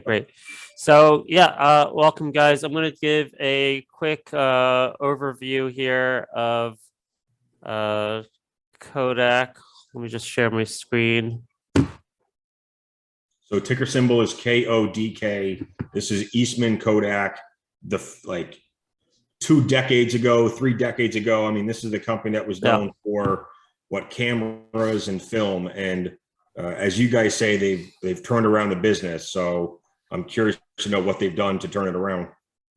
great. So yeah, welcome guys. I'm going to give a quick overview here of KODK. Let me just share my screen. So ticker symbol is KODK. This is Eastman Kodak. Like 2 decades ago, 3 decades ago. I mean, this is the company that was known for what cameras and film. And as you guys say, they've turned around the business. So I'm curious to know what they've done to turn it around.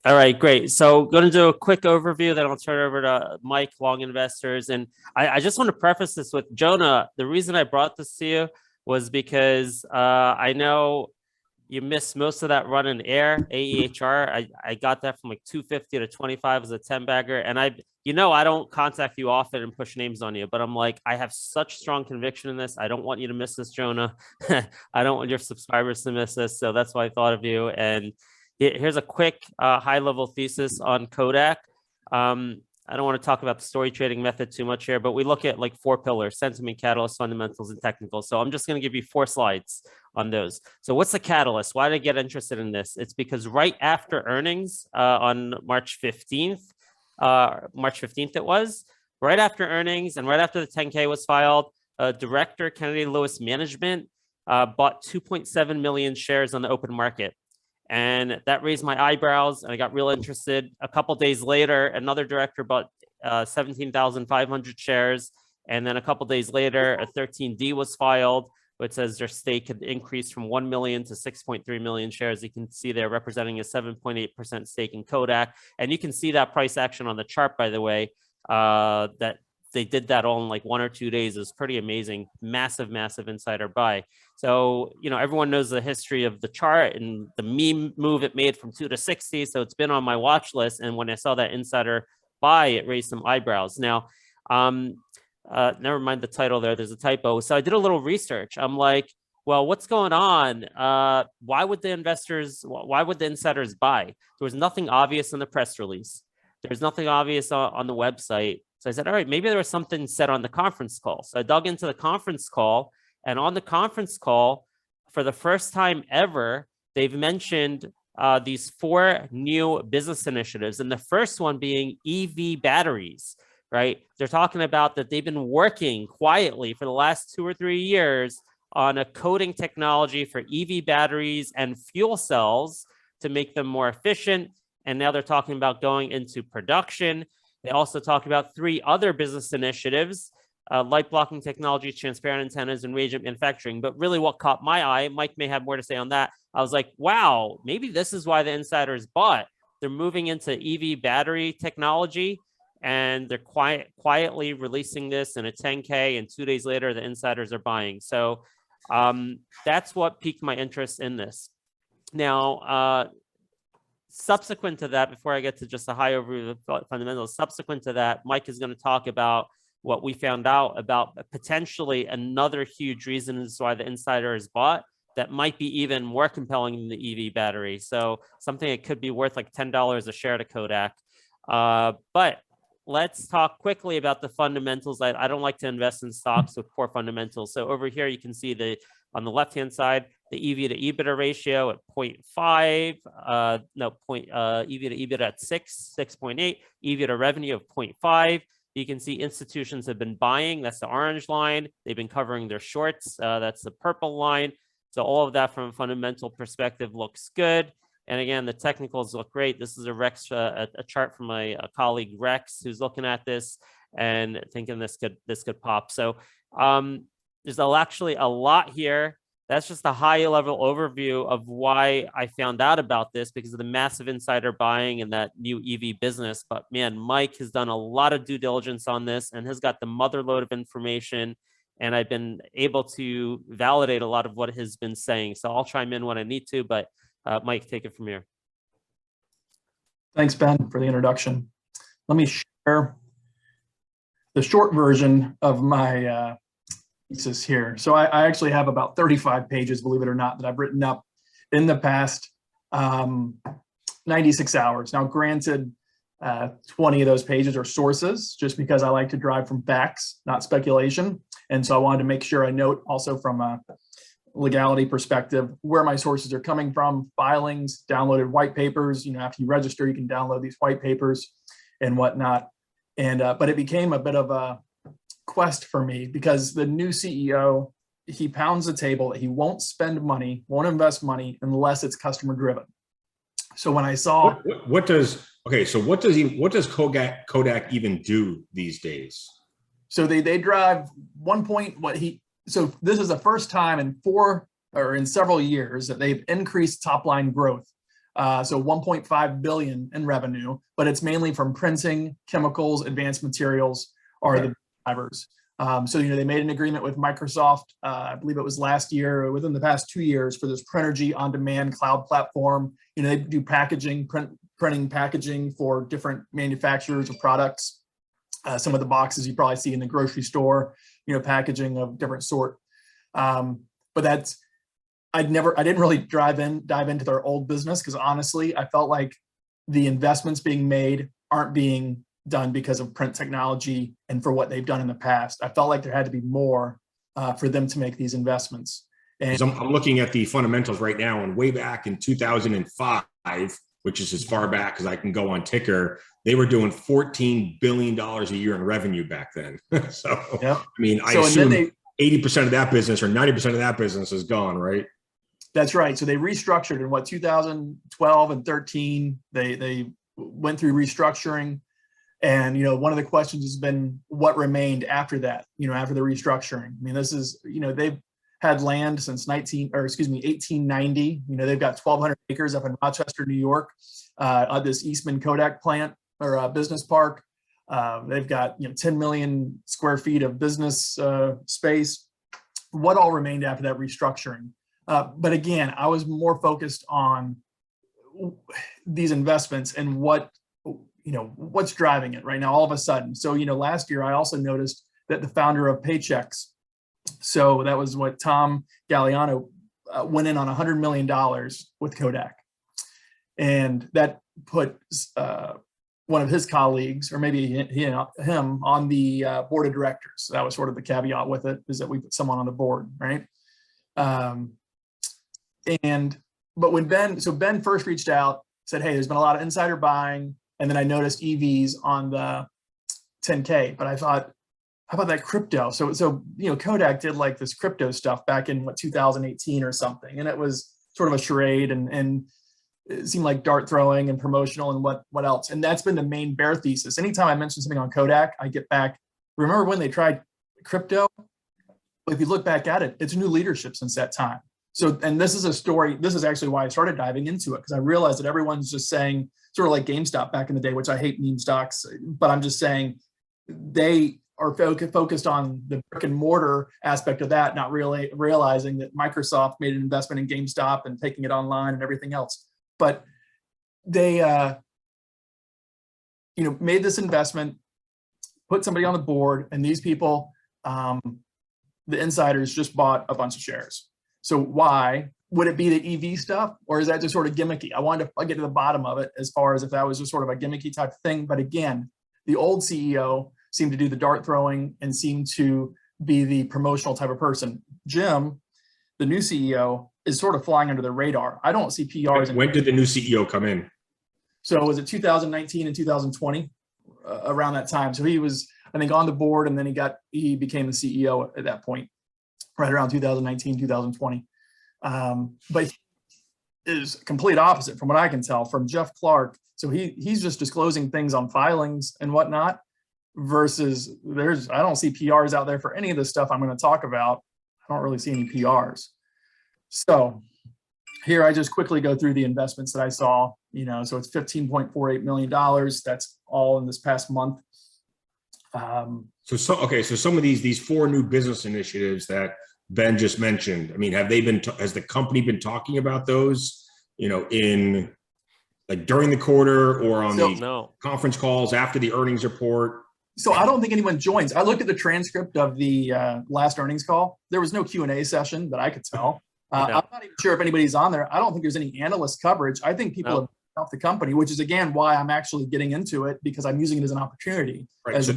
All right, great. So going to do a quick overview, then I'll turn it over to Mike, long investors. And I just want to preface this with Jonah. The reason I brought this to you was because I know you missed most of that run in air, AEHR. I got that from like 250 to 25 as a 10 bagger. And I don't contact you often and push names on you, but I'm like, I have such strong conviction in this. I don't want you to miss this, Jonah. I don't want your subscribers to miss this. So that's why I thought of you. And here's a quick high level thesis on KODK. I don't want to talk about the story trading method too much here, but we look at like 4 pillars: sentiment, catalyst, fundamentals, and technical. So I'm just going to give you 4 slides on those. So what's the catalyst? Why did I get interested in this? It's because right after earnings on March 15th it was, right after earnings and right after the 10K was filed, Director Kennedy Lewis Management bought 2.7 million shares on the open market. And that raised my eyebrows and I got real interested. A couple days later, another director bought 17,500 shares. And then a couple days later, a 13D was filed, which says their stake had increased from 1 million to 6.3 million shares. You can see they're representing a 7.8% stake in KODK. And you can see that price action on the chart, by the way, that they did that all in like 1 or 2 days. It was pretty amazing. Massive, massive insider buy. So, everyone knows the history of the chart and the meme move it made from 2 to 60. So it's been on my watch list. And when I saw that insider buy, it raised some eyebrows. Now, never mind the title there. There's a typo. So I did a little research. I'm like, well, what's going on? Why would the insiders buy? There was nothing obvious in the press release. There's nothing obvious on the website. So I said, all right, maybe there was something said on the conference call. So I dug into the conference call, and on the conference call, for the first time ever, they've mentioned these 4 new business initiatives. And the first one being EV batteries, right? They're talking about that they've been working quietly for the last 2 or 3 years on a coating technology for EV batteries and fuel cells to make them more efficient. And now they're talking about going into production. They also talked about 3 other business initiatives, light blocking technology, transparent antennas, and reagent manufacturing. But really what caught my eye, Mike may have more to say on that. I was like, wow, maybe this is why the insiders bought. They're moving into EV battery technology, and they're quietly releasing this in a 10K, and 2 days later, the insiders are buying. So that's what piqued my interest in this. Now, subsequent to that, before I get to just a high overview of the fundamentals, subsequent to that, Mike is going to talk about what we found out about potentially another huge reason as why the insider is bought that might be even more compelling than the EV battery. So something that could be worth like $10 a share to KODK. But let's talk quickly about the fundamentals. I don't like to invest in stocks with poor fundamentals. So over here, you can see on the left-hand side, the EV to EBITDA ratio at 0.5, EV to EBITDA at 6.8, EV to revenue of 0.5. You can see institutions have been buying. That's the orange line. They've been covering their shorts. That's the purple line. So all of that from a fundamental perspective looks good. And again, the technicals look great. This is a chart from my colleague Rex, who's looking at this and thinking this could pop. So there's actually a lot here. That's just a high level overview of why I found out about this, because of the massive insider buying and that new EV business. But man, Mike has done a lot of due diligence on this and has got the mother load of information. And I've been able to validate a lot of what he's been saying. So I'll chime in when I need to, but Mike, take it from here. Thanks, Ben, for the introduction. Let me share the short version of my thesis here. So I actually have about 35 pages, believe it or not, that I've written up in the past 96 hours. Now, granted, 20 of those pages are sources, just because I like to drive from facts, not speculation. And so I wanted to make sure I note also from a legality perspective, where my sources are coming from, filings, downloaded white papers. After you register, you can download these white papers and whatnot. And but it became a bit of a quest for me because the new CEO, he pounds the table that he won't spend money, won't invest money unless it's customer driven. So when I saw what does Kodak even do these days? So they drive 1 point so this is the first time in several years that they've increased top line growth. So 1.5 billion in revenue, but it's mainly from printing, chemicals, advanced materials are the drivers. So they made an agreement with Microsoft, I believe it was last year, or within the past 2 years, for this Prinergy on-demand cloud platform. They do printing packaging for different manufacturers of products. Some of the boxes you probably see in the grocery store, packaging of different sort. But I didn't really dive into their old business because honestly, I felt like the investments being made aren't being done because of print technology and for what they've done in the past. I felt like there had to be more for them to make these investments. And I'm looking at the fundamentals right now, and way back in 2005, which is as far back as I can go on ticker, they were doing $14 billion a year in revenue back then. So, yep. I mean, I assume 80% of that business or 90% of that business is gone, right? That's right. So they restructured in 2012 and 13. They went through restructuring. And, one of the questions has been what remained after that, after the restructuring. I mean, this is, they've had land since 1890. They've got 1,200 acres up in Rochester, New York, at this Eastman Kodak plant or business park. They've got 10 million square feet of business space. What all remained after that restructuring? But again, I was more focused on these investments and what's driving it right now all of a sudden. So, last year I also noticed that the founder of Paychex, so that was what Tom Galliano went in on $100 million with Kodak. And that put one of his colleagues, or maybe him, on the board of directors. That was sort of the caveat with it, is that we put someone on the board, right? But when Ben first reached out, said, hey, there's been a lot of insider buying. And then I noticed EVs on the 10K, but I thought, how about that crypto? So Kodak did like this crypto stuff back in 2018 or something. And it was sort of a charade and it seemed like dart throwing and promotional and what else. And that's been the main bear thesis. Anytime I mention something on Kodak, I get back, remember when they tried crypto? If you look back at it, it's new leadership since that time. So, and this is a story, this is actually why I started diving into it, because I realized that everyone's just saying, sort of like GameStop back in the day, which I hate meme stocks, but I'm just saying they are focused on the brick and mortar aspect of that, not really realizing that Microsoft made an investment in GameStop and taking it online and everything else. But they, made this investment, put somebody on the board, and these people, the insiders, just bought a bunch of shares. So why? Would it be the EV stuff, or is that just sort of gimmicky? I wanted to get to the bottom of it as far as if that was just sort of a gimmicky type thing. But again, the old CEO seemed to do the dart throwing and seemed to be the promotional type of person. Jim, the new CEO, is sort of flying under the radar. I don't see PRs. When did the new CEO come in? So was it 2019 and 2020, around that time? So he was, I think, on the board, and then he became the CEO at that point, right around 2019, 2020. But is complete opposite from what I can tell from Jeff Clark. So he's just disclosing things on filings and whatnot, versus I don't see PRs out there for any of this stuff I'm going to talk about. I don't really see any PRs. So here I just quickly go through the investments that I saw, so it's $15.48 million. That's all in this past month. So some of these four new business initiatives that Ben just mentioned, I mean, has the company been talking about those, in like during the quarter or on the conference calls after the earnings report? So I don't think anyone joins. I looked at the transcript of the last earnings call. There was no Q&A session that I could tell. I'm not even sure if anybody's on there. I don't think there's any analyst coverage. I think people have off the company, which is again why I'm actually getting into it, because I'm using it as an opportunity. Right.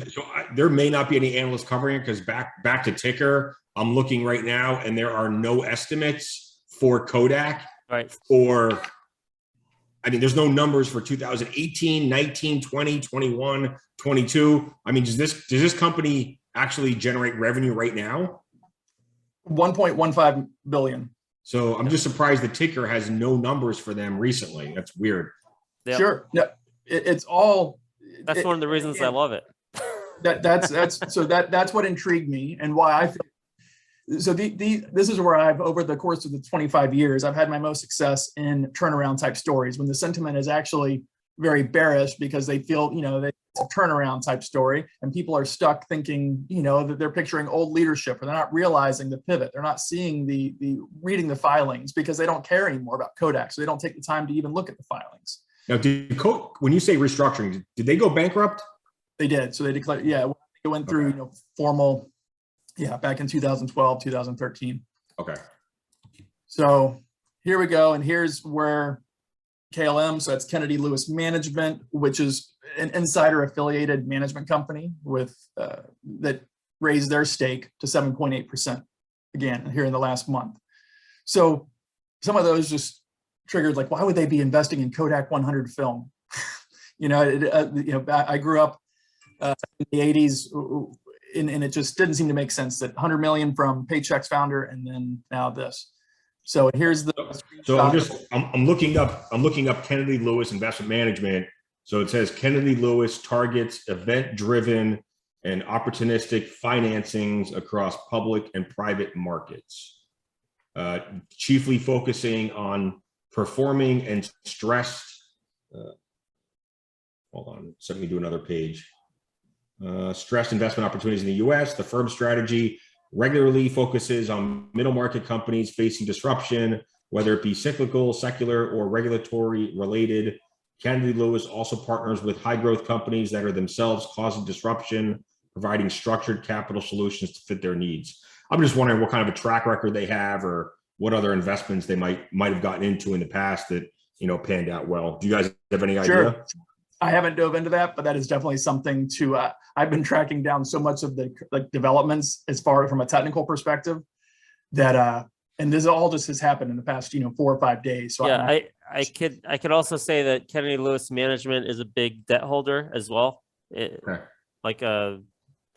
There may not be any analysts covering it, because back to ticker, I'm looking right now and there are no estimates for Kodak. Right. I mean, there's no numbers for 2018, 19, 20, 21, 22. I mean, does this company actually generate revenue right now? 1.15 billion. So I'm just surprised the ticker has no numbers for them recently. That's weird. Yep. Sure. No, it's all. That's one of the reasons I love it. That's what intrigued me and why I feel. So this is where I've, over the course of the 25 years, I've had my most success in turnaround type stories, when the sentiment is actually very bearish because they feel, that it's a turnaround type story and people are stuck thinking, that they're picturing old leadership, or they're not realizing the pivot. They're not seeing reading the filings because they don't care anymore about Kodak. So they don't take the time to even look at the filings. Now, when you say restructuring, did they go bankrupt? They did. So they declared, it went through, formal, back in 2012, 2013. Okay. So here we go. And here's where KLM, so that's Kennedy Lewis Management, which is an insider affiliated management company with that raised their stake to 7.8% again here in the last month. So some of those just triggered, like, why would they be investing in Kodak 100 film? I grew up in the 80s, and it just didn't seem to make sense that 100 million from Paycheck's founder, and then now this. So here's the. So I'm looking up Kennedy Lewis Investment Management. So it says Kennedy Lewis targets event-driven and opportunistic financings across public and private markets, chiefly focusing on performing and stressed. Hold on, let me do another page. Stressed investment opportunities in the U.S. The firm's strategy regularly focuses on middle market companies facing disruption, whether it be cyclical, secular, or regulatory related. Kennedy Lewis also partners with high growth companies that are themselves causing disruption, providing structured capital solutions to fit their needs. I'm just wondering what kind of a track record they have, or what other investments they might have gotten into in the past that panned out well. Do you guys have any idea? Sure. I haven't dove into that, but that is definitely something to. I've been tracking down so much of the developments as far from a technical perspective that, and this all just has happened in the past 4 or 5 days. So yeah, I could also say that Kennedy Lewis Management is a big debt holder as well. Like how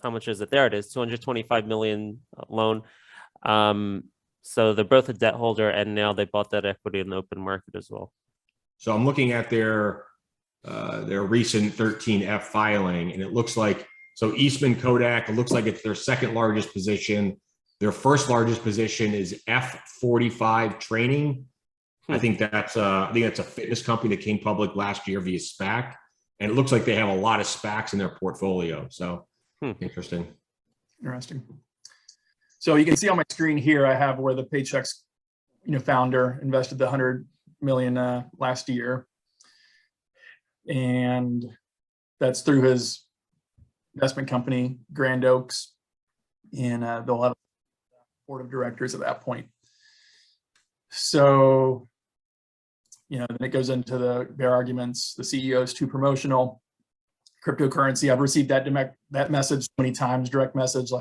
much is it? There it is, 225 million loan. So they're both a debt holder, and now they bought that equity in the open market as well. So I'm looking at their recent 13F filing, and it looks like, so Eastman Kodak, it looks like it's their second largest position. Their first largest position is F45 Training. I think that's a fitness company that came public last year via SPAC, and it looks like they have a lot of SPACs in their portfolio. So interesting. So you can see on my screen here, I have where the Paycheck's founder invested the 100 million last year. And that's through his investment company, Grand Oaks, and they'll have a board of directors at that point. So, then it goes into their arguments. The CEO is too promotional. Cryptocurrency, I've received that message so many times, direct message,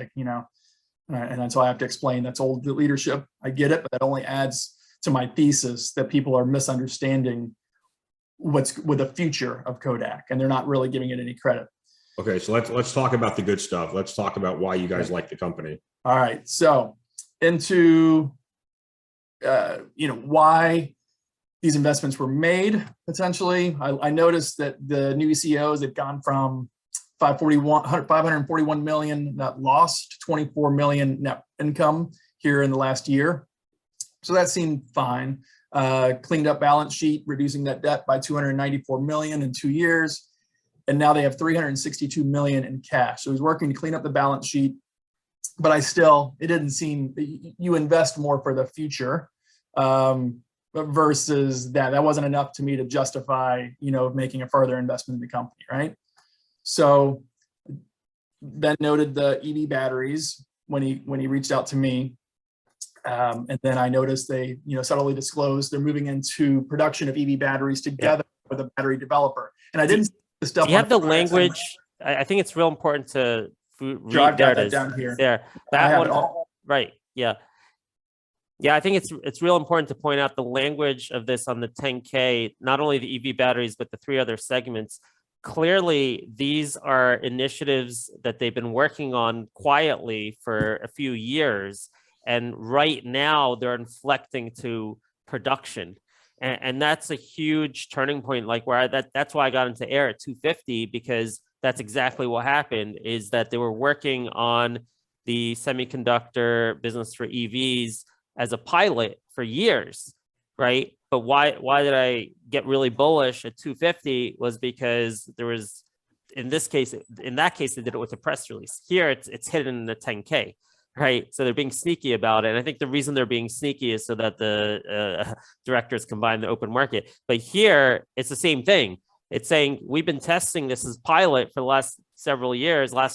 and so I have to explain that's old leadership. I get it, but that only adds to my thesis that people are misunderstanding what's with the future of Kodak, and they're not really giving it any credit. Okay, so let's talk about the good stuff. Let's talk about why you guys like the company. All right, so into why these investments were made. Potentially, I noticed that the new CEOs have gone from 541 million net loss to 24 million net income here in the last year. So that seemed fine. Cleaned up balance sheet, reducing that debt by 294 million in 2 years. And now they have 362 million in cash. So he's working to clean up the balance sheet, but it didn't seem, you invest more for the future versus that wasn't enough to me to justify, making a further investment in the company, right? So Ben noted the EV batteries when he reached out to me. And then I noticed they, subtly disclosed they're moving into production of EV batteries together with with a battery developer. And I didn't see the stuff. Do you have the on language? I think it's real important to read. Sure, I've got There it that is. down here. There. I That have one. it all. Right. Yeah. Yeah, I think it's real important to point out the language of this on the 10K, not only the EV batteries, but the three other segments. Clearly, these are initiatives that they've been working on quietly for a few years. And right now they're inflecting to production. And that's a huge turning point, like where that's why I got into air at 250, because that's exactly what happened, is that they were working on the semiconductor business for EVs as a pilot for years, right? But why did I get really bullish at 250 was because there was, in that case, they did it with a press release. Here, it's hidden in the 10K, right? So they're being sneaky about it. And I think the reason they're being sneaky is so that the directors combine the open market. But here, it's the same thing. It's saying we've been testing this as pilot for the last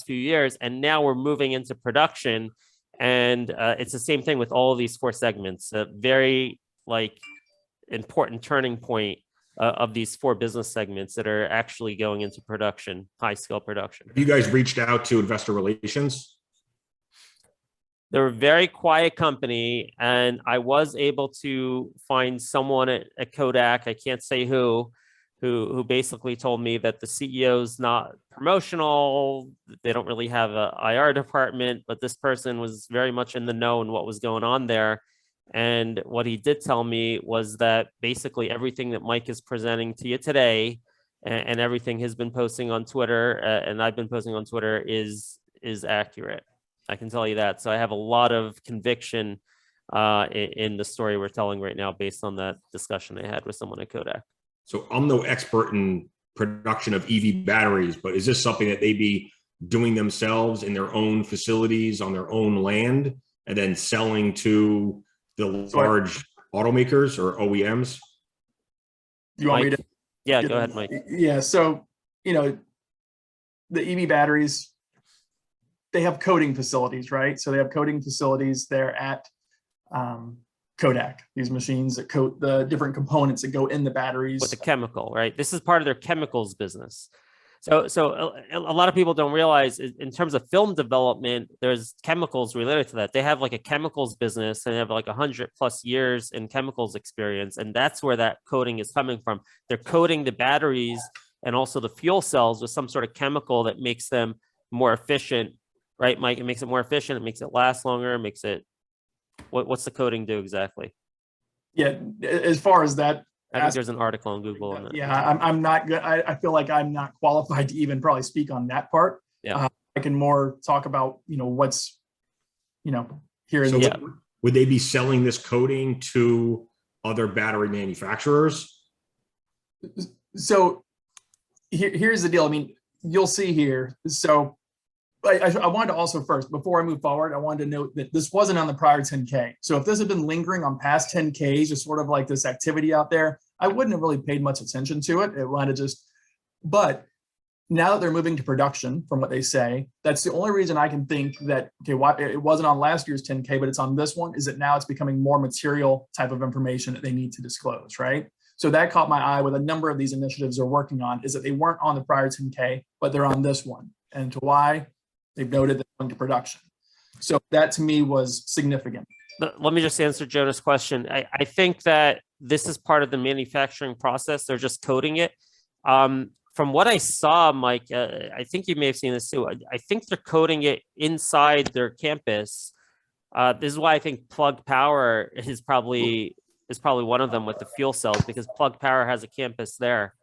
few years, and now we're moving into production. And it's the same thing with all of these four segments. A very important turning point of these four business segments that are actually going into production, high scale production. You guys reached out to investor relations? They're a very quiet company, and I was able to find someone at Kodak, I can't say who basically told me that the CEO's not promotional. They don't really have a IR department, but this person was very much in the know in what was going on there. And what he did tell me was that basically everything that Mike is presenting to you today and everything he's been posting on Twitter and I've been posting on Twitter is accurate. I can tell you that. So I have a lot of conviction in the story we're telling right now based on that discussion I had with someone at Kodak. So I'm no expert in production of EV batteries, but is this something that they be doing themselves in their own facilities on their own land and then selling to the large automakers or OEMs? You want Mike? me to? Yeah, go ahead, Mike. Yeah. So, the EV batteries, they have coating facilities, right? So they have coating facilities there at Kodak, these machines that coat the different components that go in the batteries. With the chemical, right? This is part of their chemicals business. So a lot of people don't realize in terms of film development, there's chemicals related to that. They have like a chemicals business and they have like 100+ years in chemicals experience. And that's where that coating is coming from. They're coating the batteries and also the fuel cells with some sort of chemical that makes them more efficient, right, Mike? It makes it more efficient. It makes it last longer. It makes it, what's the coating do exactly? Yeah, as far as that, I think there's an article on Google on that. Yeah, I'm not good. I feel like I'm not qualified to even probably speak on that part. Yeah, I can more talk about what's here. So yeah. would they be selling this coating to other battery manufacturers? So here's the deal. I mean, you'll see here. So I wanted to also first, before I move forward, I wanted to note that this wasn't on the prior 10K. So if this had been lingering on past 10Ks, just sort of like this activity out there, I wouldn't have really paid much attention to it. It wanted but now that they're moving to production, from what they say, that's the only reason I can think that, okay, why it wasn't on last year's 10K, but it's on this one, is that now it's becoming more material type of information that they need to disclose, right? So that caught my eye with a number of these initiatives they're working on, is that they weren't on the prior 10K, but they're on this one. And to why? They've noted they're going to production. So that to me was significant. Let me just answer Jonah's question. I think that this is part of the manufacturing process. They're just coating it. From what I saw, Mike, I think you may have seen this too. I think they're coating it inside their campus. This is why I think Plug Power is probably one of them with the fuel cells, because Plug Power has a campus there.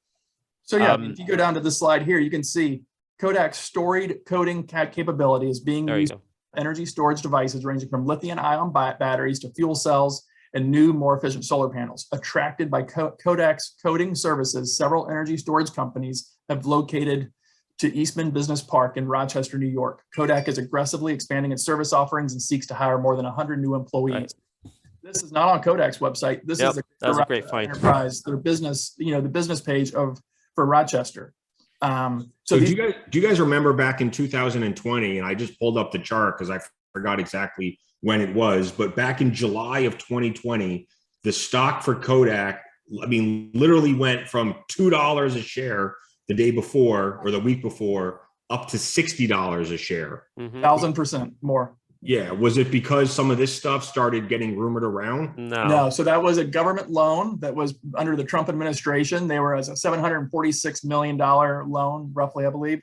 So yeah, if you go down to this slide here, you can see Kodak's storied coating capability is being used for energy storage devices ranging from lithium-ion batteries to fuel cells and new, more efficient solar panels. Attracted by Kodak's coating services, several energy storage companies have located to Eastman Business Park in Rochester, New York. Kodak is aggressively expanding its service offerings and seeks to hire more than 100 new employees. Right. This is not on Kodak's website. This is a great find. Enterprise, their business, the business page for Rochester. So do you guys remember back in 2020, and I just pulled up the chart because I forgot exactly when it was, but back in July of 2020, the stock for Kodak I mean, literally went from $2 a share the day before or the week before up to $60 a share. 1,000% more. Yeah. Was it because some of this stuff started getting rumored around? No. So that was a government loan that was under the Trump administration. They were as a $746 million loan, roughly, I believe,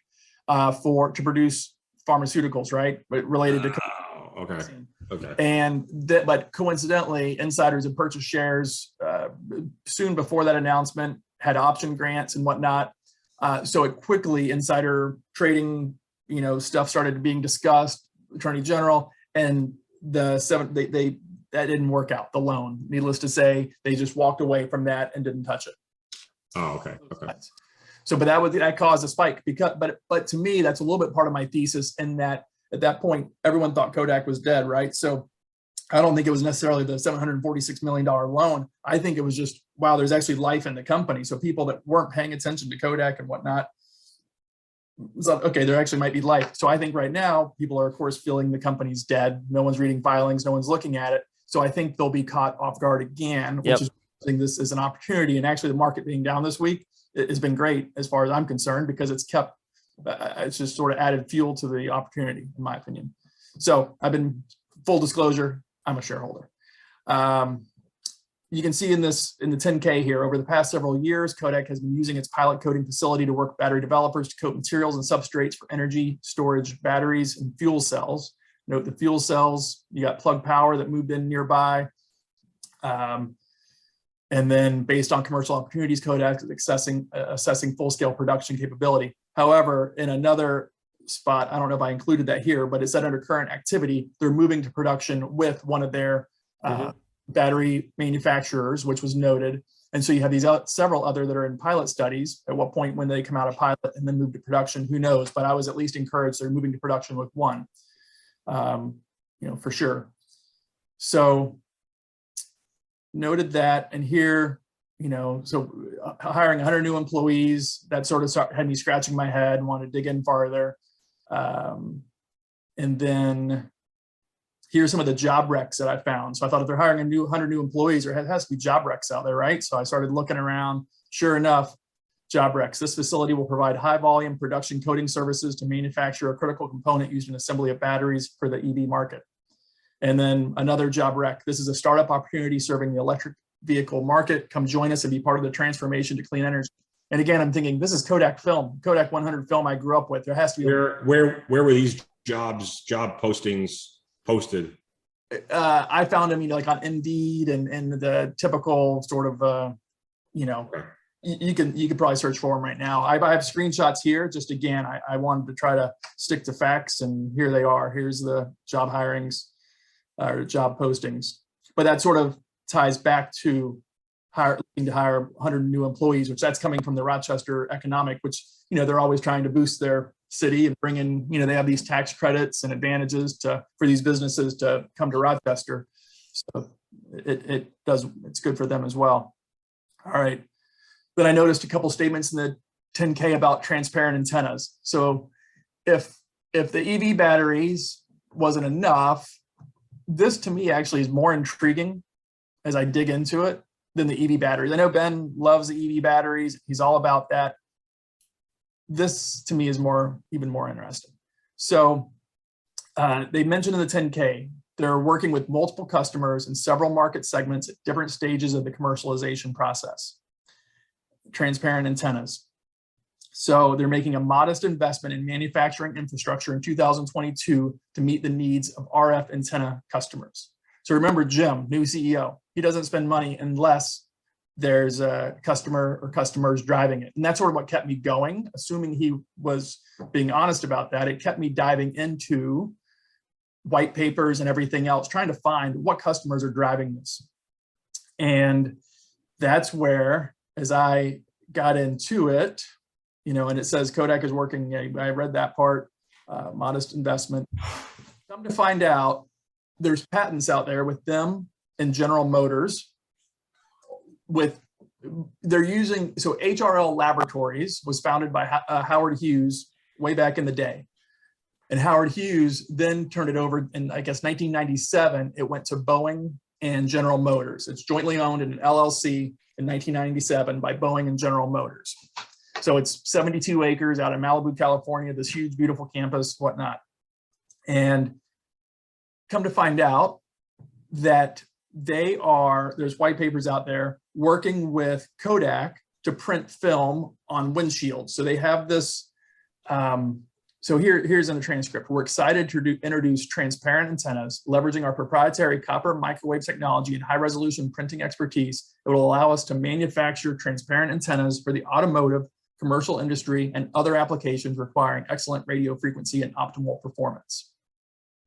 to produce pharmaceuticals, right? Related to. Okay. And that, but coincidentally, insiders had purchased shares soon before that announcement, had option grants and whatnot. So it quickly, insider trading, stuff started being discussed, Attorney General, and that didn't work out, the loan. Needless to say, they just walked away from that and didn't touch it. Oh, okay. So, but that caused a spike but to me, that's a little bit part of my thesis in that at that point, everyone thought Kodak was dead, right? So I don't think it was necessarily the $746 million loan. I think it was just, wow, there's actually life in the company. So people that weren't paying attention to Kodak and whatnot, thought, okay, there actually might be life. So I think right now, people are, of course, feeling the company's dead. No one's reading filings. No one's looking at it. So I think they'll be caught off guard again, which is using this as an opportunity. And actually the market being down this week has been great as far as I'm concerned, because it's just sort of added fuel to the opportunity, in my opinion. So I've been, full disclosure, I'm a shareholder. You can see in the 10K here, over the past several years, Kodak has been using its pilot coating facility to work with battery developers to coat materials and substrates for energy storage batteries and fuel cells. Note the fuel cells, you got Plug Power that moved in nearby. And then based on commercial opportunities, Kodak is assessing full-scale production capability. However, in another spot, I don't know if I included that here, but it said under current activity, they're moving to production with one of their battery manufacturers, which was noted. And so you have these several other that are in pilot studies. At what point when they come out of pilot and then move to production, who knows? But I was at least encouraged they're moving to production with one, for sure. So noted that, and here, so hiring 100 new employees, that sort of had me scratching my head and wanted to dig in farther. And then here's some of the job recs that I found. So I thought if they're hiring 100 new employees, there has to be job recs out there, right? So I started looking around. Sure enough, job recs. This facility will provide high volume production coating services to manufacture a critical component used in assembly of batteries for the EV market. And then another job rec. This is a startup opportunity serving the electric vehicle market. Come join us and be part of the transformation to clean energy. And again, I'm thinking this is Kodak film, Kodak 100 film I grew up with. There has to be where were these job postings posted? I found them, like on Indeed and the typical sort of, you could probably search for them right now. I have screenshots here. Just again, I wanted to try to stick to facts, and here they are. Here's the job hirings or job postings. But that sort of ties back to looking to hire 100 new employees, which that's coming from the Rochester economic, which, they're always trying to boost their city and bring in, they have these tax credits and advantages for these businesses to come to Rochester. So it's good for them as well. All right. Then I noticed a couple statements in the 10K about transparent antennas. So if the EV batteries wasn't enough, this to me actually is more intriguing as I dig into it than the EV batteries. I know Ben loves the EV batteries. He's all about that. This to me is even more interesting. So they mentioned in the 10K, they're working with multiple customers in several market segments at different stages of the commercialization process. Transparent antennas. So they're making a modest investment in manufacturing infrastructure in 2022 to meet the needs of RF antenna customers. So remember Jim, new CEO, he doesn't spend money unless there's a customer or customers driving it. And that's sort of what kept me going, assuming he was being honest about that. It kept me diving into white papers and everything else, trying to find what customers are driving this. And that's where, as I got into it, and it says Kodak is working, I read that part, modest investment. Come to find out, there's patents out there with them and General Motors. They're using, so HRL Laboratories was founded by Howard Hughes way back in the day. And Howard Hughes then turned it over in, I guess, 1997, it went to Boeing and General Motors. It's jointly owned in an LLC. in 1997 by Boeing and General Motors. So it's 72 acres out in Malibu, California, this huge, beautiful campus, whatnot. And come to find out that there's white papers out there working with Kodak to print film on windshields. So they have this, so here's in the transcript. We're excited to introduce transparent antennas, leveraging our proprietary copper microwave technology and high resolution printing expertise. It will allow us to manufacture transparent antennas for the automotive, commercial industry, and other applications requiring excellent radio frequency and optimal performance.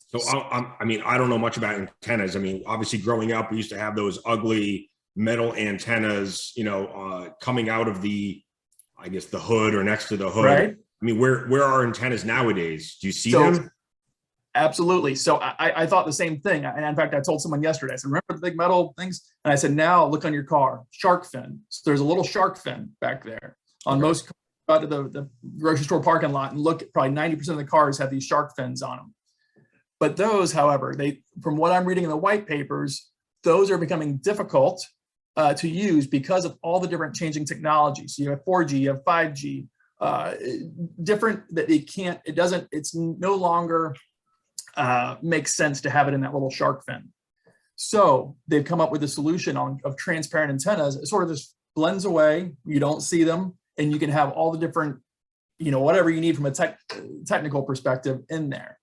So I mean, I don't know much about antennas. I mean, obviously growing up, we used to have those ugly metal antennas, you know, coming out of the, I guess, the hood or next to the hood. Right. I mean, where are antennas nowadays? Do you see them? Absolutely. So I thought the same thing. And in fact, I told someone yesterday, I said, remember the big metal things? And I said, now look on your car, shark fin. So there's a little shark fin back there. On most, go to the grocery store parking lot and look, probably 90% of the cars have these shark fins on them. But those, however, from what I'm reading in the white papers, those are becoming difficult to use because of all the different changing technologies. So you have 4G, you have 5G, different, that it's no longer makes sense to have it in that little shark fin. So they've come up with a solution of transparent antennas. It sort of just blends away, you don't see them, and you can have all the different, you know, whatever you need from a technical perspective in there,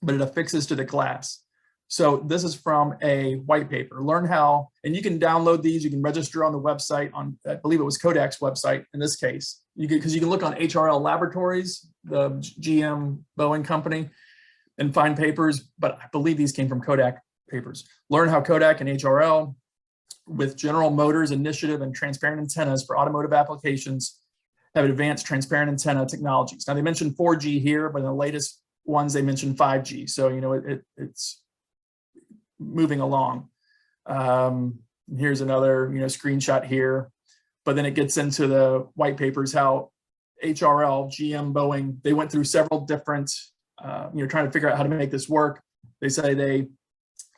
but it affixes to the glass. So this is from a white paper. Learn how, and you can download these. You can register on the website on, I believe it was Kodak's website in this case. Because you can look on HRL Laboratories, the GM Boeing company, and find papers. But I believe these came from Kodak papers. Learn how Kodak and HRL, with General Motors initiative and transparent antennas for automotive applications, have advanced transparent antenna technologies. Now they mentioned 4G here, but in the latest ones they mentioned 5G. So you know it's moving along. Here's another screenshot here, but then it gets into the white papers how HRL, GM, Boeing, they went through several different trying to figure out how to make this work. They say they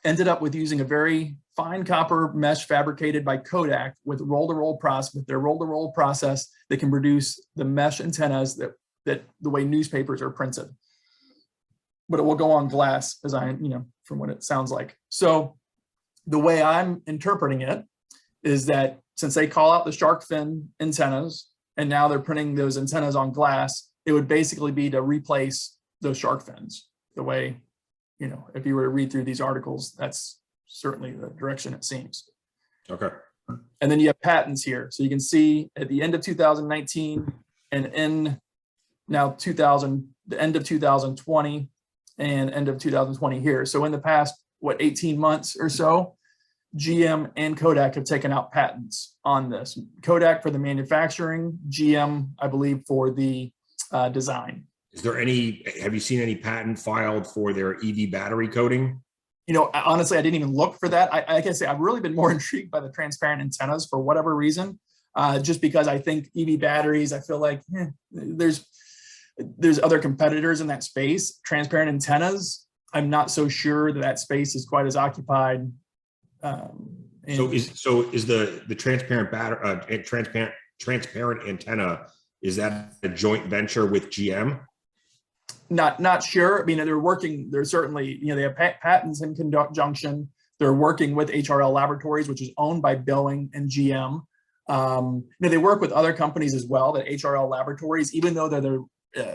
ended up with using a very fine copper mesh fabricated by Kodak with their roll-to-roll process that can produce the mesh antennas that the way newspapers are printed. But it will go on glass, as from what it sounds like. So the way I'm interpreting it is that since they call out the shark fin antennas and now they're printing those antennas on glass, it would basically be to replace those shark fins. The way, if you were to read through these articles, that's certainly the direction it seems. Okay. And then you have patents here. So you can see at the end of 2019 and in now the end of 2020 and end of 2020 here. So in the past, 18 months or so, GM and Kodak have taken out patents on this. Kodak for the manufacturing, GM, I believe, for the design. Is there have you seen any patent filed for their EV battery coating? Honestly, I didn't even look for that. Like I say, I've really been more intrigued by the transparent antennas for whatever reason, just because I think EV batteries, I feel like there's other competitors in that space. Transparent antennas, I'm not so sure that space is quite as occupied. So is the transparent antenna, is that a joint venture with GM? Not sure. I mean, they're certainly, they have patents in conjunction. They're working with HRL Laboratories, which is owned by Boeing and GM. They work with other companies as well, that HRL Laboratories, even though they're the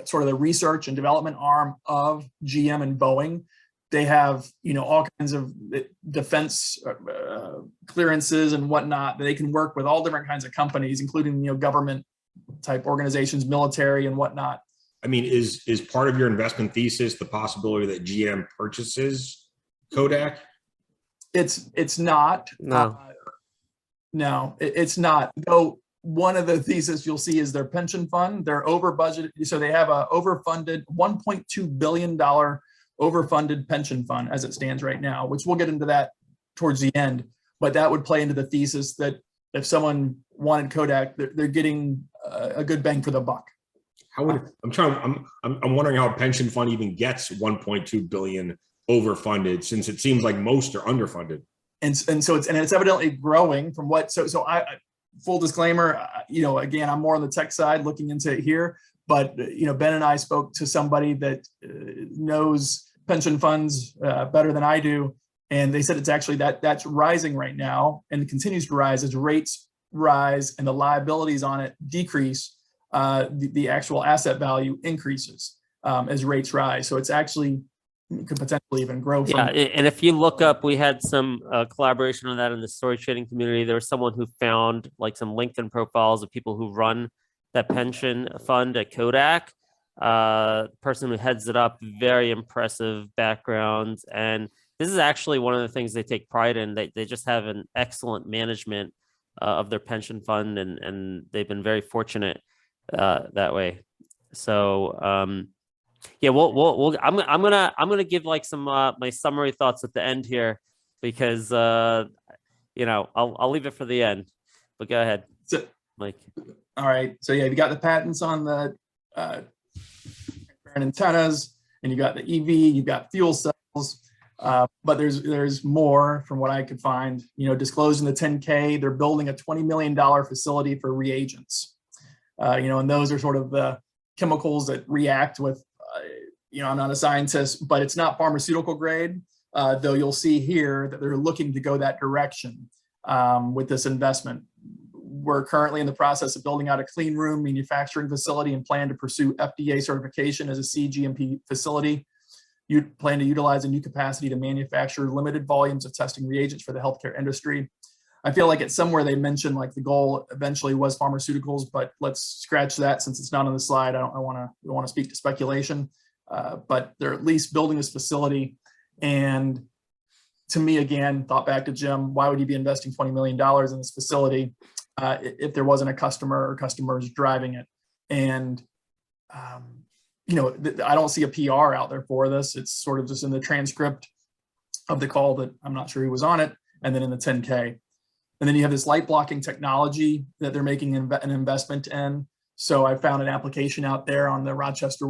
sort of the research and development arm of GM and Boeing, they have, all kinds of defense clearances and whatnot. They can work with all different kinds of companies, including, government type organizations, military and whatnot. I mean, is part of your investment thesis the possibility that GM purchases Kodak? It's not. No. No, it's not. Though one of the thesis you'll see is their pension fund. They're over budgeted. So they have a overfunded $1.2 billion overfunded pension fund as it stands right now, which we'll get into that towards the end. But that would play into the thesis that if someone wanted Kodak, they're getting a good bang for the buck. How would I'm wondering how a pension fund even gets 1.2 billion overfunded, since it seems like most are underfunded. And so it's evidently growing from what, so full disclaimer, again, I'm more on the tech side looking into it here, but Ben and I spoke to somebody that knows pension funds better than I do, and they said it's actually that's rising right now and continues to rise as rates rise and the liabilities on it decrease. The actual asset value increases as rates rise. So it's actually could potentially even grow. Yeah, and if you look up, we had some collaboration on that in the storage trading community. There was someone who found like some LinkedIn profiles of people who run that pension fund at KODK. Person who heads it up, very impressive background. And this is actually one of the things they take pride in. They just have an excellent management of their pension fund, and they've been very fortunate that way. So yeah, I'm gonna give like some my summary thoughts at the end here, because I'll leave it for the end. But go ahead, Mike. All right. So yeah, you got the patents on the antennas, and you got the EV, you've got fuel cells, but there's more from what I could find. Disclosed in the 10K, they're building a $20 million facility for reagents. And those are sort of the chemicals that react with. I'm not a scientist, but it's not pharmaceutical grade, though you'll see here that they're looking to go that direction with this investment. We're currently in the process of building out a clean room manufacturing facility and plan to pursue FDA certification as a CGMP facility. You plan to utilize a new capacity to manufacture limited volumes of testing reagents for the healthcare industry. I feel like it's somewhere they mentioned like the goal eventually was pharmaceuticals, but let's scratch that since it's not on the slide. I don't want to speak to speculation. But they're at least building this facility. And to me, again, thought back to Jim, why would you be investing $20 million in this facility if there wasn't a customer or customers driving it? And, I don't see a PR out there for this. It's sort of just in the transcript of the call that I'm not sure who was on it, and then in the 10K. And then you have this light blocking technology that they're making an investment in. So I found an application out there on the Rochester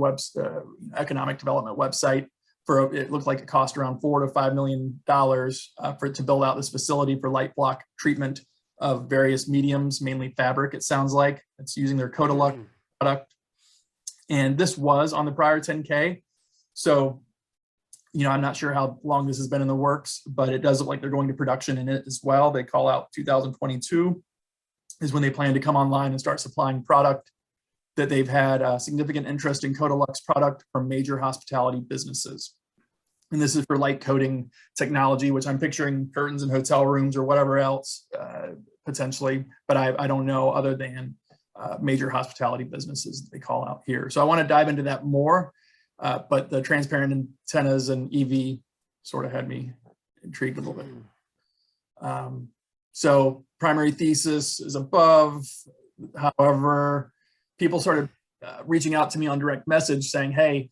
Economic Development website for, it looked like it cost around $4 to $5 million for it to build out this facility for light block treatment of various mediums, mainly fabric, it sounds like. It's using their KODK product. And this was on the prior 10K. So, I'm not sure how long this has been in the works, but it does look like they're going to production in it as well. They call out 2022 is when they plan to come online and start supplying product. That they've had significant interest in KODK's product from major hospitality businesses. And this is for light coating technology, which I'm picturing curtains in hotel rooms or whatever else potentially, but I don't know other than major hospitality businesses that they call out here. So I want to dive into that more, but the transparent antennas and EV sort of had me intrigued a little bit. So primary thesis is above, however, people started reaching out to me on direct message saying, hey,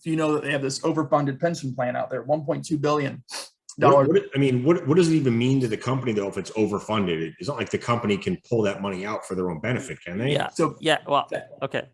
do you know that they have this overfunded pension plan out there, $1.2 billion? What does it even mean to the company though if it's overfunded? It's not like the company can pull that money out for their own benefit, can they? Yeah. So yeah, well, okay.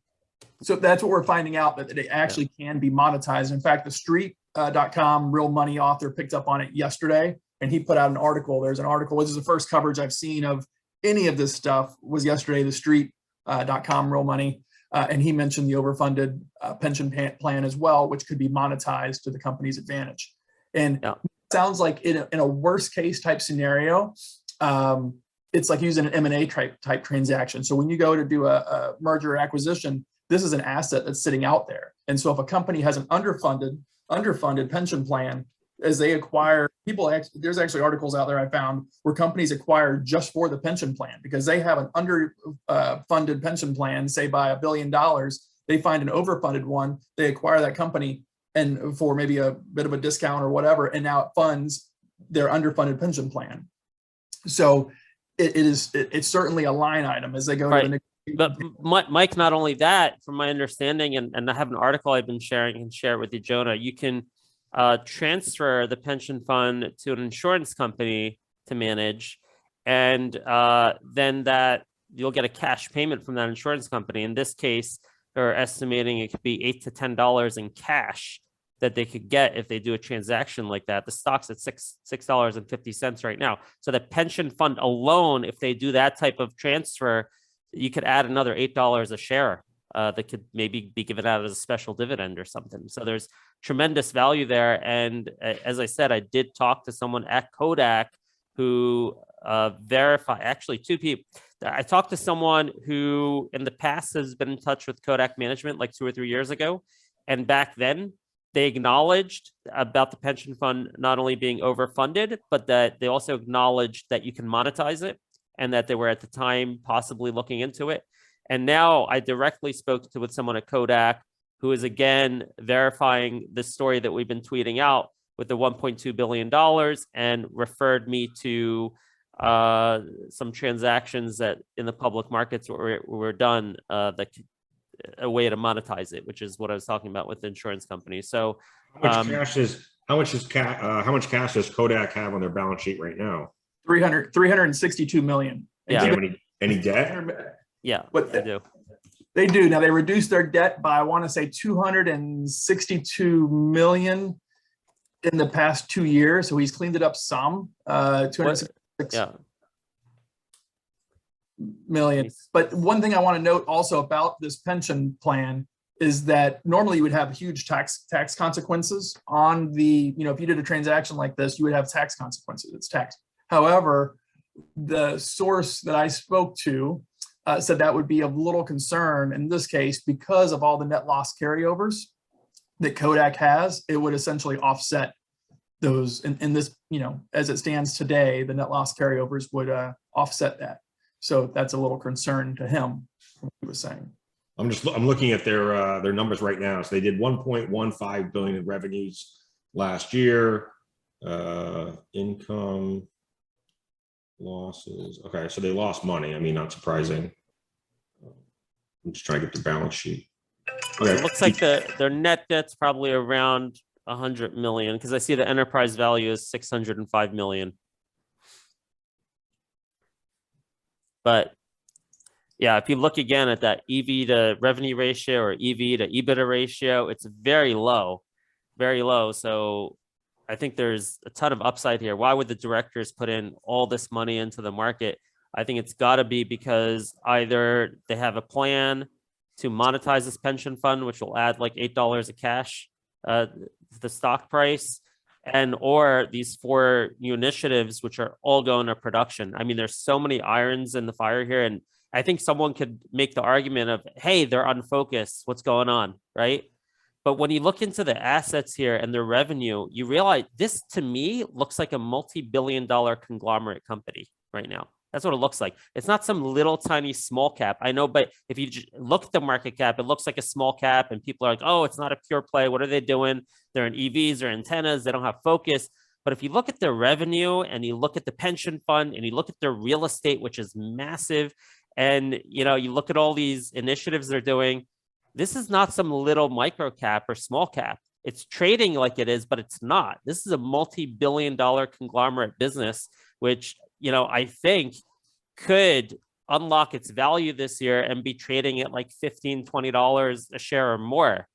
So that's what we're finding out, that they actually can be monetized. In fact, the street.com real money author picked up on it yesterday, and he put out an article. There's an article. This is the first coverage I've seen of any of this stuff was yesterday, the street.com real money. And he mentioned the overfunded pension plan as well, which could be monetized to the company's advantage. And it sounds like in a worst case type scenario, it's like using an M&A type transaction. So when you go to do a merger or acquisition, this is an asset that's sitting out there. And so if a company has an underfunded pension plan, as they acquire people, there's actually articles out there I found where companies acquire just for the pension plan because they have an underfunded pension plan, say by $1 billion, they find an overfunded one, they acquire that company and for maybe a bit of a discount or whatever, and now it funds their underfunded pension plan. So it's certainly a line item as they go to the. But Mike, not only that, from my understanding, and I have an article I've been sharing and share it with you, Jonah, you can transfer the pension fund to an insurance company to manage, and then that you'll get a cash payment from that insurance company. In this case, they're estimating it could be $8 to $10 in cash that they could get if they do a transaction like that. The stock's at $6.50 right now. So the pension fund alone, if they do that type of transfer, you could add another $8 a share that could maybe be given out as a special dividend or something. So there's tremendous value there. And as I said, I did talk to someone at KODK who actually two people. I talked to someone who in the past has been in touch with KODK management like 2 or 3 years ago. And back then they acknowledged about the pension fund not only being overfunded, but that they also acknowledged that you can monetize it and that they were at the time possibly looking into it. And now I directly spoke with someone at KODK who is again verifying the story that we've been tweeting out with the $1.2 billion and referred me to some transactions that in the public markets were done that a way to monetize it, which is what I was talking about with the insurance companies. So how much cash does KODK have on their balance sheet right now? 362 million. Yeah. Do you have any debt? Yeah, what they do. They do. Now they reduced their debt by, I want to say 262 million in the past 2 years. So he's cleaned it up some, 266 million. But one thing I want to note also about this pension plan is that normally you would have huge tax consequences on the, if you did a transaction like this, you would have tax consequences. It's tax. However, the source that I spoke to said that would be of little concern in this case because of all the net loss carryovers that KODK has. It would essentially offset those in this, as it stands today, the net loss carryovers would offset that. So that's a little concern to him, what he was saying. I'm looking at their numbers right now. So they did 1.15 billion in revenues last year. Income losses. Okay, so they lost money. I mean, not surprising. I'm just trying to get the balance sheet. Okay. It looks like their net debt's probably around 100 million because I see the enterprise value is 605 million. But yeah, if you look again at that EV to revenue ratio or EV to EBITDA ratio, it's very low, very low. So I think there's a ton of upside here. Why would the directors put in all this money into the market? I think it's got to be because either they have a plan to monetize this pension fund, which will add like $8 of cash to the stock price, and or these 4 new initiatives, which are all going to production. I mean, there's so many irons in the fire here. And I think someone could make the argument of, hey, they're unfocused. What's going on, right? But when you look into the assets here and their revenue, you realize this, to me, looks like a multi-billion-dollar conglomerate company right now. That's what it looks like. It's not some little tiny small cap. I know, but if you just look at the market cap, it looks like a small cap and people are like, oh, it's not a pure play. What are they doing? They're in EVs or antennas. They don't have focus. But if you look at their revenue and you look at the pension fund and you look at their real estate, which is massive, and you look at all these initiatives they're doing, this is not some little micro cap or small cap. It's trading like it is, but it's not. This is a multi-billion-dollar conglomerate business, which I think could unlock its value this year and be trading at like $15, $20 a share or more.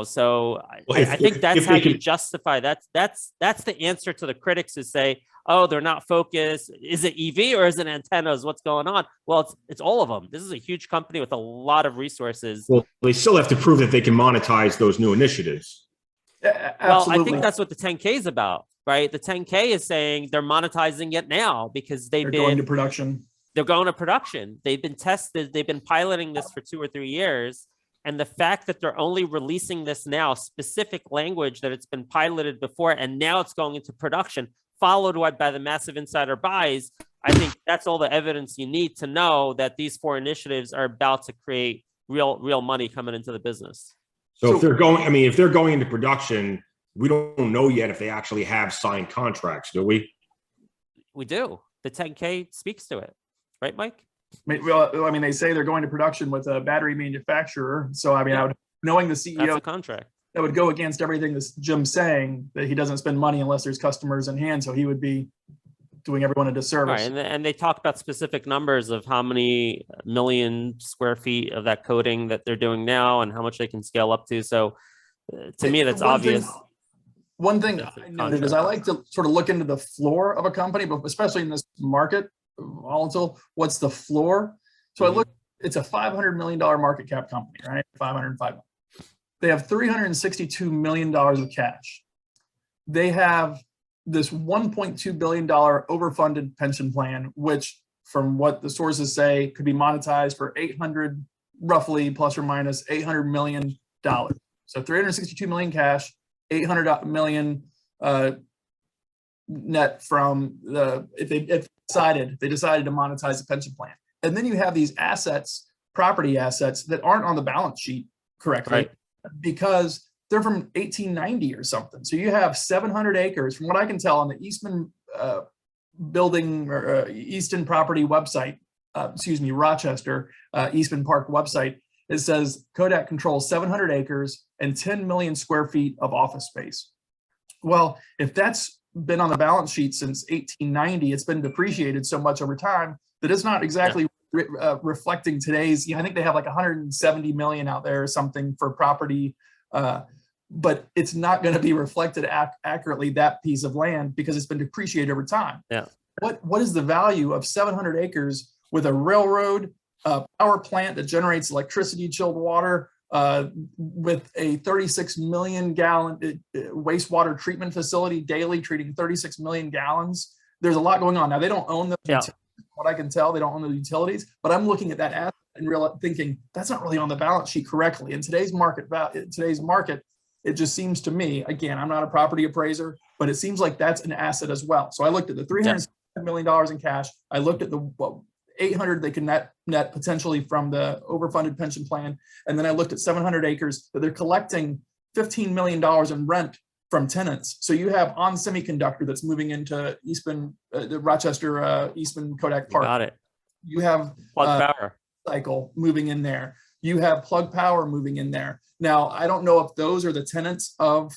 So I think that's how you justify that. That's the answer to the critics who say, oh, they're not focused. Is it EV or is it antennas? What's going on? Well, it's all of them. This is a huge company with a lot of resources. Well, they still have to prove that they can monetize those new initiatives. Well, I think that's what the 10K is about, right? The 10K is saying they're monetizing it now because they're going to production. They're going to production. They've been tested. They've been piloting this for 2 or 3 years. And the fact that they're only releasing this now, specific language that it's been piloted before, and now it's going into production, followed by the massive insider buys, I think that's all the evidence you need to know that these 4 initiatives are about to create real money coming into the business. So if they're going into production, we don't know yet if they actually have signed contracts, do we? We do. The 10K speaks to it, right, Mike? Well, they say they're going to production with a battery manufacturer. So, knowing the CEO, that's a contract. That would go against everything that Jim's saying, that he doesn't spend money unless there's customers in hand. So he would be doing everyone a disservice. Right, and they talk about specific numbers of how many million square feet of that coating that they're doing now and how much they can scale up to. So To me, that's One thing- obvious. One thing I noted is I like to sort of look into the floor of a company, but especially in this market, volatile, what's the floor? So I look, it's a $500 million market cap company, right? 505. They have $362 million of cash. They have this $1.2 billion overfunded pension plan, which from what the sources say could be monetized for 800, roughly plus or minus $800 million. So 362 million cash, 800 million net from the, if they decided to monetize the pension plan. And then you have these assets, property assets that aren't on the balance sheet correctly, because they're from 1890 or something. So you have 700 acres, from what I can tell, on the Eastman building or Easton property website, Rochester Eastman Park website. It says Kodak controls 700 acres and 10 million square feet of office space. Well, if that's been on the balance sheet since 1890, it's been depreciated so much over time that it's not exactly reflecting today's, I think they have like 170 million out there or something for property, but it's not going to be reflected accurately, that piece of land, because it's been depreciated over time. Yeah. What is the value of 700 acres with a railroad, power plant that generates electricity, chilled water, with a 36 million gallon wastewater treatment facility daily, treating 36 million gallons? There's a lot going on. Now, they don't own the, what I can tell, they don't own the utilities, but I'm looking at that asset and thinking that's not really on the balance sheet correctly. In today's market, it just seems to me, again, I'm not a property appraiser, but it seems like that's an asset as well. So I looked at the $300 million in cash. I looked at the 800 they can net potentially from the overfunded pension plan. And then I looked at 700 acres that they're collecting $15 million in rent from tenants. So you have On Semiconductor that's moving into Eastman, the Rochester Eastman Kodak Park. Got it. You have Plug Power Cycle moving in there. You have Plug Power moving in there. Now, I don't know if those are the tenants of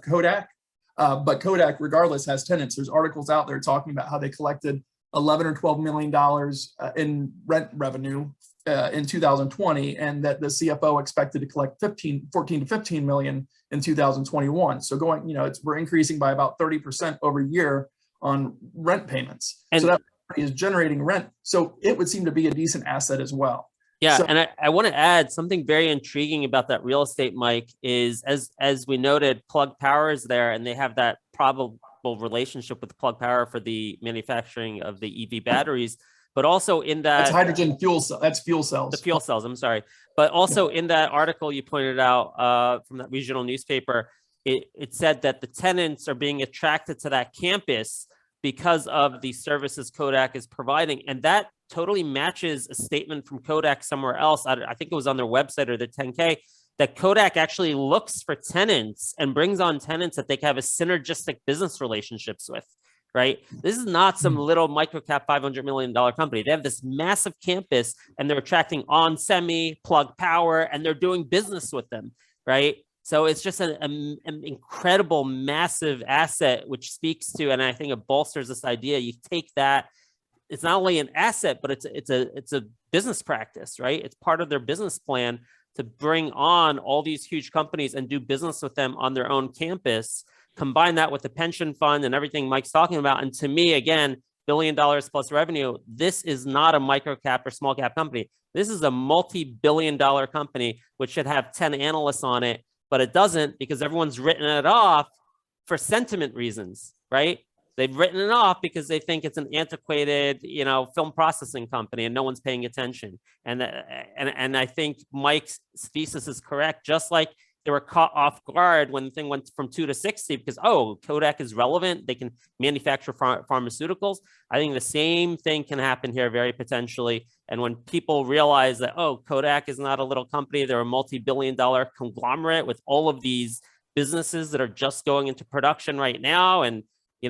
Kodak, but Kodak, regardless, has tenants. There's articles out there talking about how they collected $11 or $12 million in rent revenue in 2020, and that the CFO expected to collect 14 to 15 million in 2021. So going, we're increasing by about 30% over year on rent payments. And so that is generating rent. So it would seem to be a decent asset as well. Yeah, so, and I want to add something very intriguing about that real estate, Mike, is as we noted, Plug Power is there, and they have that probable relationship with Plug Power for the manufacturing of the EV batteries, but also in that that's hydrogen fuel cell. That's fuel cells. The fuel cells. I'm sorry, but also in that article you pointed out from that regional newspaper, it said that the tenants are being attracted to that campus because of the services Kodak is providing, and that totally matches a statement from Kodak somewhere else. I think it was on their website or the 10K, that Kodak actually looks for tenants and brings on tenants that they can have a synergistic business relationships with, right? This is not some little microcap $500 million company. They have this massive campus and they're attracting On Semi, Plug Power, and they're doing business with them, right? So it's just an incredible, massive asset, which speaks to, and I think it bolsters this idea. You take that, it's not only an asset, but it's a business practice, right? It's part of their business plan to bring on all these huge companies and do business with them on their own campus. Combine that with the pension fund and everything Mike's talking about. And to me, again, $1 billion plus revenue. This is not a micro cap or small cap company. This is a multi-billion-dollar company, which should have 10 analysts on it, but it doesn't, because everyone's written it off for sentiment reasons, right? They've written it off because they think it's an antiquated, film processing company, and no one's paying attention. And I think Mike's thesis is correct. Just like they were caught off guard when the thing went from 2 to 60 because, oh, Kodak is relevant. They can manufacture pharmaceuticals. I think the same thing can happen here very potentially. And when people realize that, oh, Kodak is not a little company, they're a multi-billion-dollar conglomerate with all of these businesses that are just going into production right now, and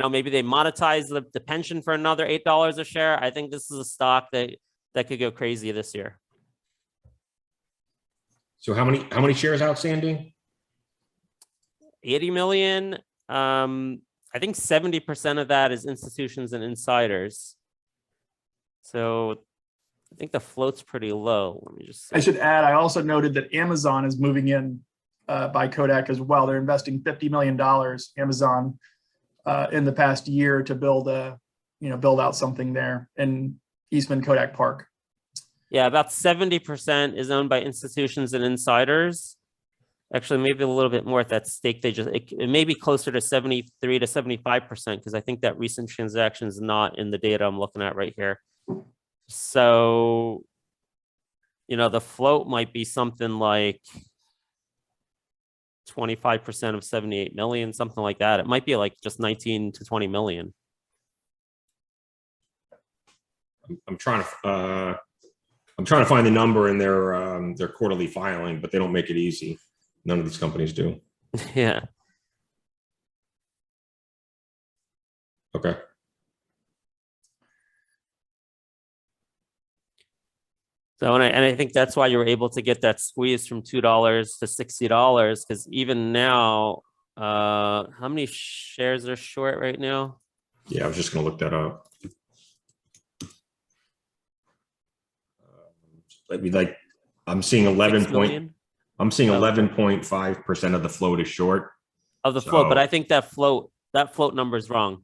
maybe they monetize the pension for another $8 a share. I think this is a stock that could go crazy this year. So how many shares outstanding? 80 million. I think 70% of that is institutions and insiders. So I think the float's pretty low. Let me just see. I should add, I also noted that Amazon is moving in by Kodak as well. They're investing $50 million, Amazon, in the past year to build out something there in Eastman Kodak Park. Yeah, about 70% is owned by institutions and insiders. Actually, maybe a little bit more at that stake. It may be closer to 73 to 75% because I think that recent transaction is not in the data I'm looking at right here. So, the float might be something like 25% of 78 million, something like that. It might be like just 19 to 20 million. I'm trying to find the number in their quarterly filing, but they don't make it easy. None of these companies do. Yeah. Okay. So, and I think that's why you were able to get that squeeze from $2 to $60, because even now, how many shares are short right now? Yeah, I was just going to look that up. I'm seeing 11.5% of the float is short of the float, but I think that float number is wrong.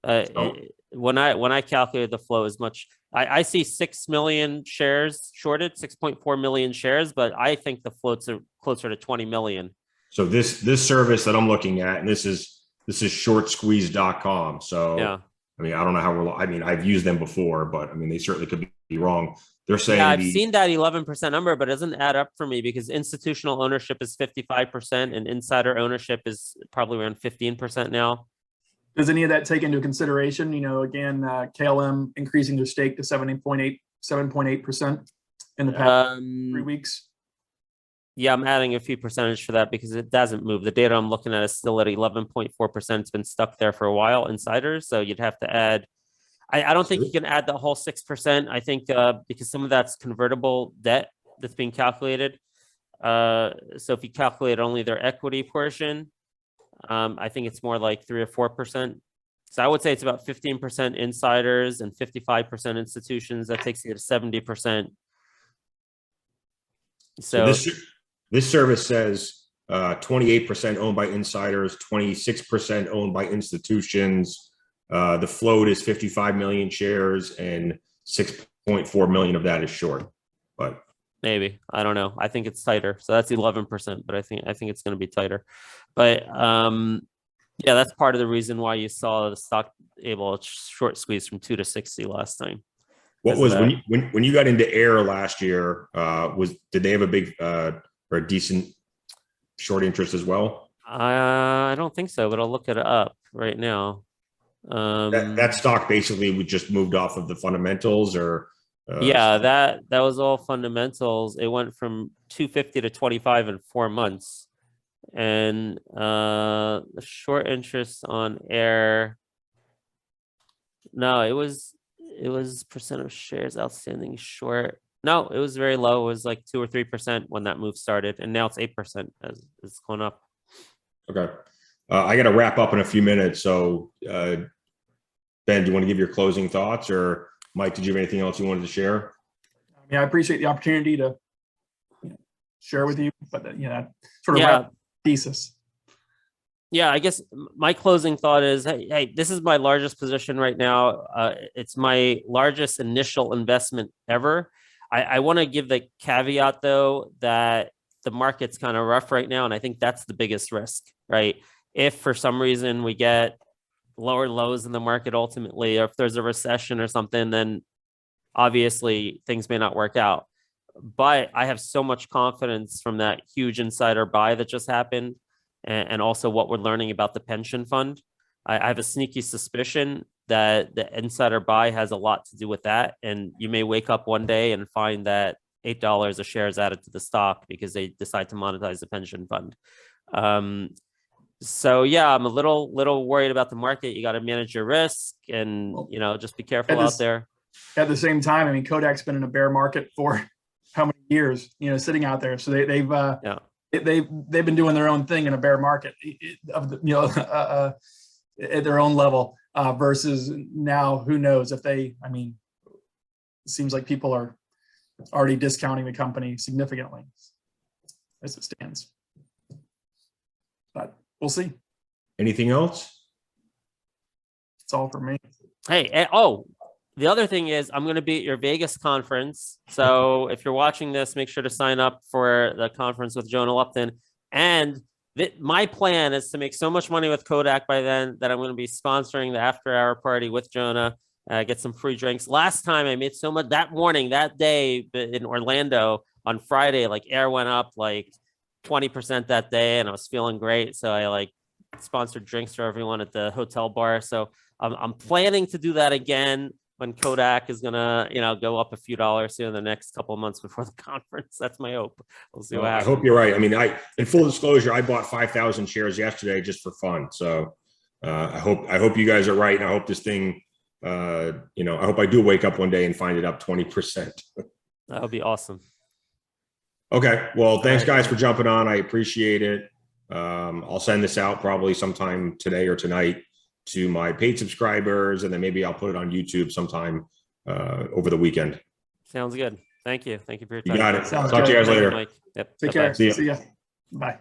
When I calculated the flow as much, I see 6 million shares shorted, 6.4 million shares, but I think the floats are closer to 20 million. So this service that I'm looking at, and this is shortsqueeze.com. So yeah. I mean, I don't know how I've used them before, but I mean, they certainly could be wrong. They're saying I've seen that 11% number, but it doesn't add up for me because institutional ownership is 55% and insider ownership is probably around 15% now. Does any of that take into consideration, again, KLM increasing their stake to 7.8% in the past 3 weeks? Yeah, I'm adding a few percentage for that because it doesn't move. The data I'm looking at is still at 11.4%. It's been stuck there for a while, insiders. So you'd have to add, I don't think you can add the whole 6%. I think because some of that's convertible debt that's being calculated. So if you calculate only their equity portion, I think it's more like 3 or 4%. So I would say it's about 15% insiders and 55% institutions. That takes you to 70%. So this service says 28% owned by insiders, 26% owned by institutions. The float is 55 million shares and 6.4 million of that is short. But maybe, I don't know. I think it's tighter. So that's 11%, but I think it's going to be tighter. But yeah, that's part of the reason why you saw the stock able to short squeeze from 2 to 60 last time. What was when you got into air last year? Did they have a big or a decent short interest as well? I don't think so, but I'll look it up right now. That stock basically we just moved off of the fundamentals, or yeah, that was all fundamentals. It went from 250 to 25 in 4 months. And the short interest on air, no, it was percent of shares outstanding short. No, it was very low. It was like 2 or 3% when that move started, and now it's 8% as it's going up. Okay, I got to wrap up in a few minutes. So, Ben, do you want to give your closing thoughts, or Mike, did you have anything else you wanted to share? Yeah, I appreciate the opportunity to share with you, but sort of thesis. Yeah, I guess my closing thought is, hey, this is my largest position right now. It's my largest initial investment ever. I want to give the caveat, though, that the market's kind of rough right now, and I think that's the biggest risk, right? If for some reason we get lower lows in the market ultimately, or if there's a recession or something, then obviously things may not work out. But I have so much confidence from that huge insider buy that just happened, and also what we're learning about the pension fund. I have a sneaky suspicion that the insider buy has a lot to do with that. And you may wake up one day and find that $8 a share is added to the stock because they decide to monetize the pension fund. So yeah, I'm a little worried about the market. You got to manage your risk and, just be careful out there. At the same time, I mean, Kodak's been in a bear market for how many years, sitting out there. So they've been doing their own thing in a bear market at their own level, versus now, who knows if it seems like people are already discounting the company significantly as it stands. we'll see. Anything else? It's all for me. Hey, the other thing is I'm going to be at your Vegas conference. So if you're watching this, make sure to sign up for the conference with Jonah Lupton. And my plan is to make so much money with Kodak by then that I'm going to be sponsoring the after hour party with Jonah, get some free drinks. Last time I made so much that morning, that day in Orlando on Friday, like air went up like 20% that day and I was feeling great. So I like sponsored drinks for everyone at the hotel bar. So I'm planning to do that again when Kodak is gonna, go up a few dollars here in the next couple of months before the conference. That's my hope. We'll see what I happens. hope you're right. I mean, in full disclosure, I bought 5,000 shares yesterday just for fun. So I hope you guys are right. And I hope this thing, I hope I do wake up one day and find it up 20%. That would be awesome. Okay. Well, thanks guys for jumping on. I appreciate it. I'll send this out probably sometime today or tonight to my paid subscribers, and then maybe I'll put it on YouTube sometime over the weekend. Sounds good. Thank you. Thank you for your time. You got it. Sounds Talk to you good. guys later. Mike. Yep. Take Bye-bye. care. See ya. Bye.